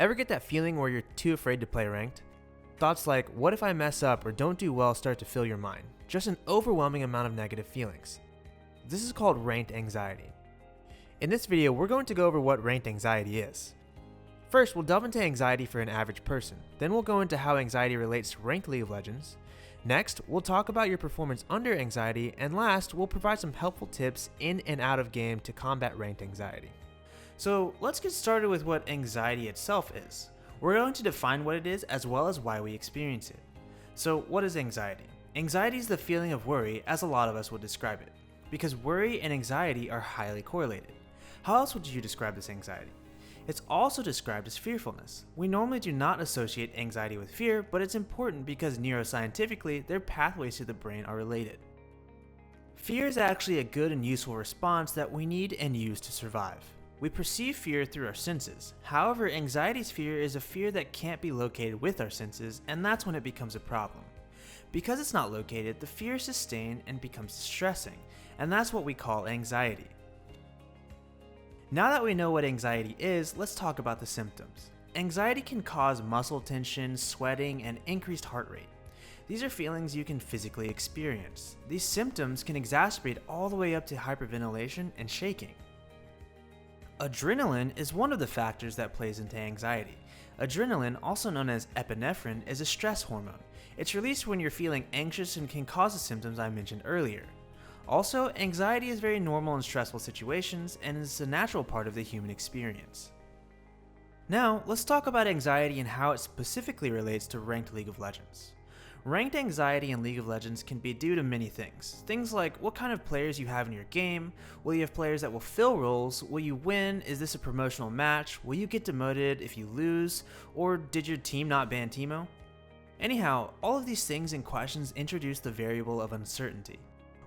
Ever get that feeling where you're too afraid to play ranked? Thoughts like, what if I mess up or don't do well start to fill your mind. Just an overwhelming amount of negative feelings. This is called ranked anxiety. In this video, we're going to go over what ranked anxiety is. First, we'll delve into anxiety for an average person. Then we'll go into how anxiety relates to ranked League of Legends. Next, we'll talk about your performance under anxiety. And last, we'll provide some helpful tips in and out of game to combat ranked anxiety. So let's get started with what anxiety itself is. We're going to define what it is as well as why we experience it. So what is anxiety? Anxiety is the feeling of worry as a lot of us would describe it, because worry and anxiety are highly correlated. How else would you describe this anxiety? It's also described as fearfulness. We normally do not associate anxiety with fear, but it's important because neuroscientifically, their pathways to the brain are related. Fear is actually a good and useful response that we need and use to survive. We perceive fear through our senses. However, anxiety's fear is a fear that can't be located with our senses, and that's when it becomes a problem. Because it's not located, the fear is sustained and becomes distressing, and that's what we call anxiety. Now that we know what anxiety is, let's talk about the symptoms. Anxiety can cause muscle tension, sweating, and increased heart rate. These are feelings you can physically experience. These symptoms can exacerbate all the way up to hyperventilation and shaking. Adrenaline is one of the factors that plays into anxiety. Adrenaline, also known as epinephrine, is a stress hormone. It's released when you're feeling anxious and can cause the symptoms I mentioned earlier. Also, anxiety is very normal in stressful situations and is a natural part of the human experience. Now, let's talk about anxiety and how it specifically relates to ranked League of Legends. Ranked anxiety in League of Legends can be due to many things. Things like what kind of players you have in your game, will you have players that will fill roles, will you win, is this a promotional match, will you get demoted if you lose, or did your team not ban Teemo? Anyhow, all of these things and questions introduce the variable of uncertainty.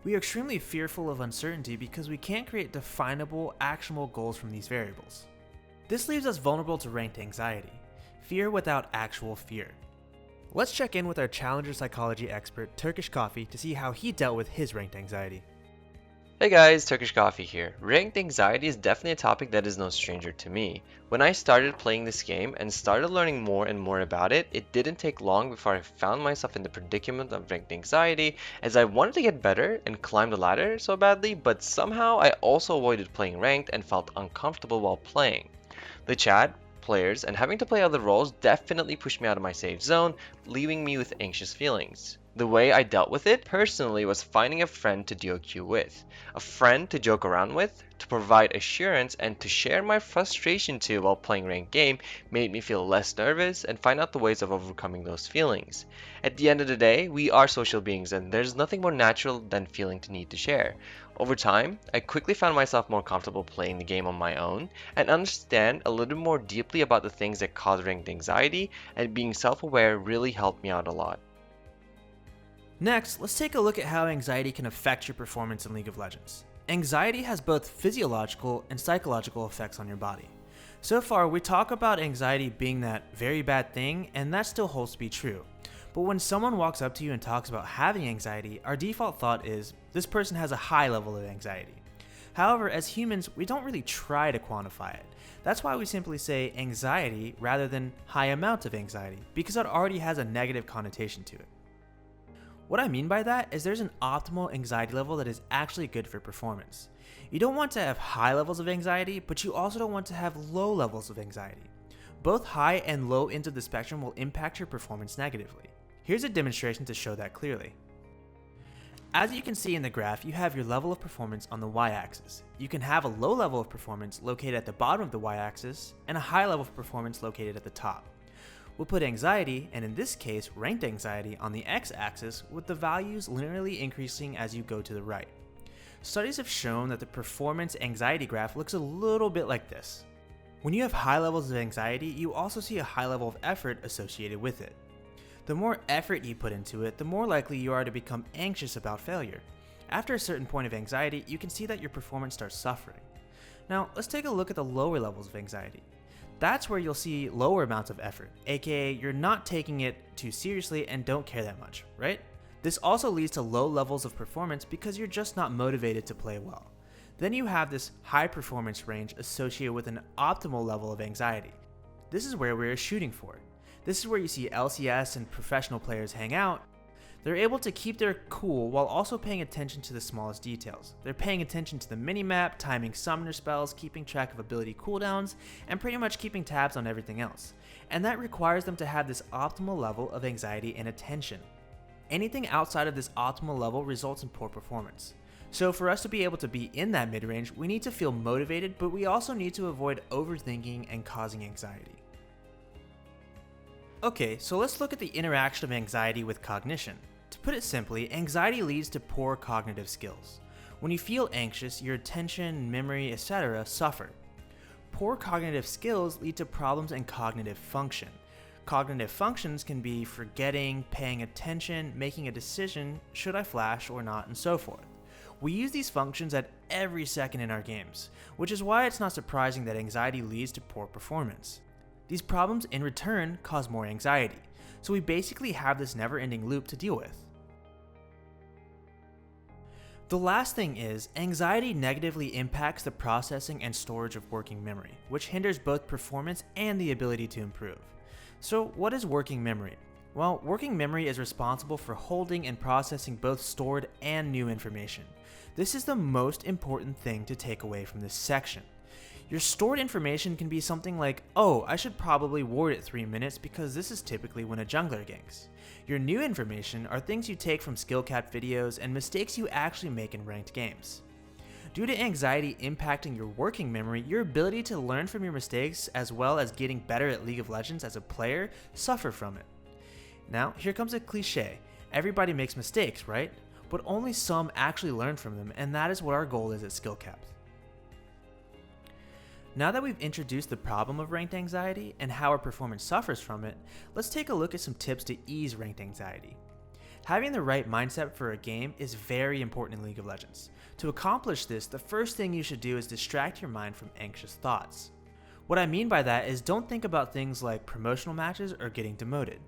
We are extremely fearful of uncertainty because we can't create definable, actionable goals from these variables. This leaves us vulnerable to ranked anxiety, fear without actual fear. Let's check in with our challenger psychology expert, Turkish Coffee, to see how he dealt with his ranked anxiety. Hey guys, Turkish Coffee here. Ranked anxiety is definitely a topic that is no stranger to me. When I started playing this game and started learning more and more about it, it didn't take long before I found myself in the predicament of ranked anxiety, as I wanted to get better and climb the ladder so badly, but somehow I also avoided playing ranked and felt uncomfortable while playing. The chat, players, and having to play other roles definitely pushed me out of my safe zone, leaving me with anxious feelings. The way I dealt with it personally was finding a friend to duo queue with, a friend to joke around with, to provide assurance, and to share my frustration to while playing ranked game made me feel less nervous and find out the ways of overcoming those feelings. At the end of the day, we are social beings and there's nothing more natural than feeling the need to share. Over time, I quickly found myself more comfortable playing the game on my own and understand a little more deeply about the things that cause ranked anxiety, and being self-aware really helped me out a lot. Next, let's take a look at how anxiety can affect your performance in League of Legends. Anxiety has both physiological and psychological effects on your body. So far, we talk about anxiety being that very bad thing, and that still holds to be true. But when someone walks up to you and talks about having anxiety, our default thought is, this person has a high level of anxiety. However, as humans, we don't really try to quantify it. That's why we simply say anxiety rather than high amount of anxiety, because it already has a negative connotation to it. What I mean by that is there's an optimal anxiety level that is actually good for performance. You don't want to have high levels of anxiety, but you also don't want to have low levels of anxiety. Both high and low ends of the spectrum will impact your performance negatively. Here's a demonstration to show that clearly. As you can see in the graph, you have your level of performance on the y-axis. You can have a low level of performance located at the bottom of the y-axis and a high level of performance located at the top. We'll put anxiety, and in this case ranked anxiety, on the x-axis with the values linearly increasing as you go to the right. Studies have shown that the performance anxiety graph looks a little bit like this. When you have high levels of anxiety, you also see a high level of effort associated with it. The more effort you put into it, the more likely you are to become anxious about failure. After a certain point of anxiety, you can see that your performance starts suffering. Now, let's take a look at the lower levels of anxiety. That's where you'll see lower amounts of effort, aka you're not taking it too seriously and don't care that much, right? This also leads to low levels of performance because you're just not motivated to play well. Then you have this high performance range associated with an optimal level of anxiety. this is where we're shooting for. This is where you see LCS and professional players hang out. They're able to keep their cool while also paying attention to the smallest details. They're paying attention to the minimap, timing summoner spells, keeping track of ability cooldowns, and pretty much keeping tabs on everything else. And that requires them to have this optimal level of anxiety and attention. Anything outside of this optimal level results in poor performance. So for us to be able to be in that mid-range, we need to feel motivated, but we also need to avoid overthinking and causing anxiety. Okay, so let's look at the interaction of anxiety with cognition. To put it simply, anxiety leads to poor cognitive skills. When you feel anxious, your attention, memory, etc. suffer. Poor cognitive skills lead to problems in cognitive function. Cognitive functions can be forgetting, paying attention, making a decision, should I flash or not, and so forth. We use these functions at every second in our games, which is why it's not surprising that anxiety leads to poor performance. These problems in return cause more anxiety, so we basically have this never-ending loop to deal with. The last thing is, anxiety negatively impacts the processing and storage of working memory, which hinders both performance and the ability to improve. So what is working memory? Well, working memory is responsible for holding and processing both stored and new information. This is the most important thing to take away from this section. Your stored information can be something like, oh, I should probably ward at 3 minutes because this is typically when a jungler ganks. Your new information are things you take from skill cap videos and mistakes you actually make in ranked games. Due to anxiety impacting your working memory, your ability to learn from your mistakes as well as getting better at League of Legends as a player suffer from it. Now, here comes a cliche. Everybody makes mistakes, right? But only some actually learn from them, and that is what our goal is at Skill Caps. Now that we've introduced the problem of ranked anxiety and how our performance suffers from it, let's take a look at some tips to ease ranked anxiety. Having the right mindset for a game is very important in League of Legends. To accomplish this, the first thing you should do is distract your mind from anxious thoughts. What I mean by that is don't think about things like promotional matches or getting demoted.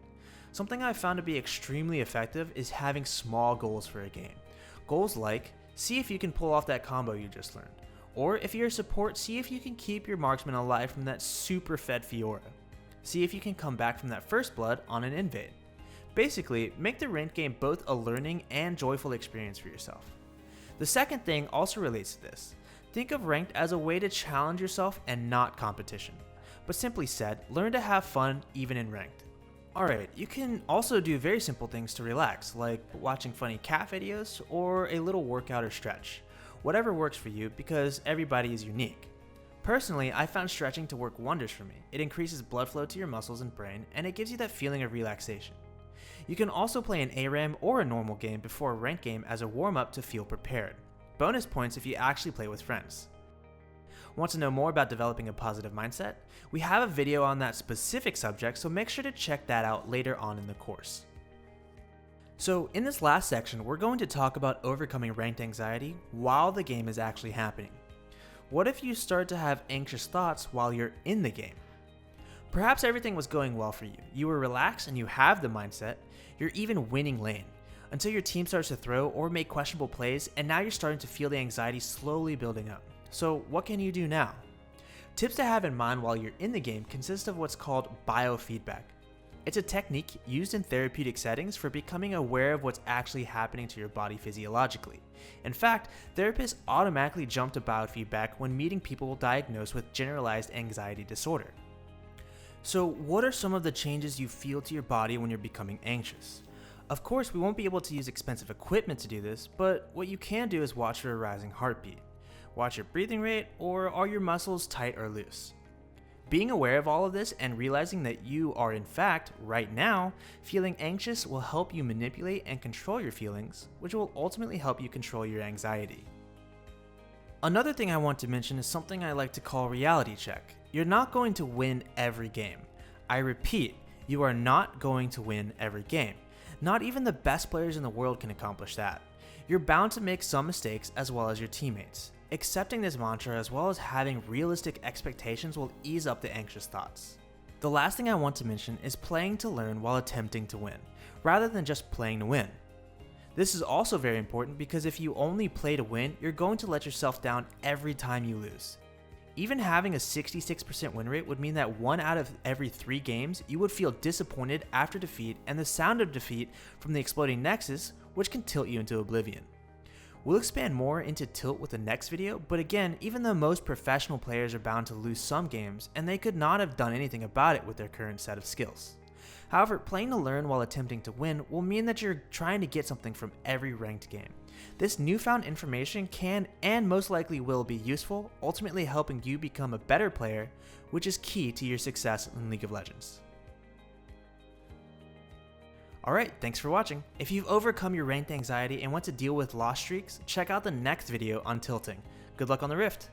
Something I've found to be extremely effective is having small goals for a game. Goals like, see if you can pull off that combo you just learned. Or if you're a support, see if you can keep your marksman alive from that super fed Fiora. See if you can come back from that first blood on an invade. Basically, make the ranked game both a learning and joyful experience for yourself. The second thing also relates to this. Think of ranked as a way to challenge yourself and not competition. But simply said, learn to have fun even in ranked. Alright, you can also do very simple things to relax, like watching funny cat videos or a little workout or stretch. Whatever works for you, because everybody is unique. Personally, I found stretching to work wonders for me. It increases blood flow to your muscles and brain, and it gives you that feeling of relaxation. You can also play an ARAM or a normal game before a ranked game as a warm-up to feel prepared. Bonus points if you actually play with friends. Want to know more about developing a positive mindset? We have a video on that specific subject, so make sure to check that out later on in the course. So in this last section, we're going to talk about overcoming ranked anxiety while the game is actually happening. What if you start to have anxious thoughts while you're in the game? Perhaps everything was going well for you. You were relaxed and you have the mindset. You're even winning lane until your team starts to throw or make questionable plays, and now you're starting to feel the anxiety slowly building up. So what can you do now? Tips to have in mind while you're in the game consist of what's called biofeedback. It's a technique used in therapeutic settings for becoming aware of what's actually happening to your body physiologically. In fact, therapists automatically jump to biofeedback when meeting people diagnosed with generalized anxiety disorder. So what are some of the changes you feel to your body when you're becoming anxious? Of course, we won't be able to use expensive equipment to do this, but what you can do is watch your rising heartbeat. Watch your breathing rate, or are your muscles tight or loose? Being aware of all of this and realizing that you are in fact, right now, feeling anxious will help you manipulate and control your feelings, which will ultimately help you control your anxiety. Another thing I want to mention is something I like to call reality check. You're not going to win every game. I repeat, you are not going to win every game. Not even the best players in the world can accomplish that. You're bound to make some mistakes as well as your teammates. Accepting this mantra as well as having realistic expectations will ease up the anxious thoughts. The last thing I want to mention is playing to learn while attempting to win, rather than just playing to win. This is also very important because if you only play to win, you're going to let yourself down every time you lose. Even having a 66% win rate would mean that 1 out of every 3 games you would feel disappointed after defeat and the sound of defeat from the exploding nexus, which can tilt you into oblivion. We'll expand more into tilt with the next video, but again, even though most professional players are bound to lose some games, and they could not have done anything about it with their current set of skills. However, playing to learn while attempting to win will mean that you're trying to get something from every ranked game. This newfound information can and most likely will be useful, ultimately helping you become a better player, which is key to your success in League of Legends. Alright, thanks for watching. If you've overcome your ranked anxiety and want to deal with loss streaks, check out the next video on tilting. Good luck on the Rift!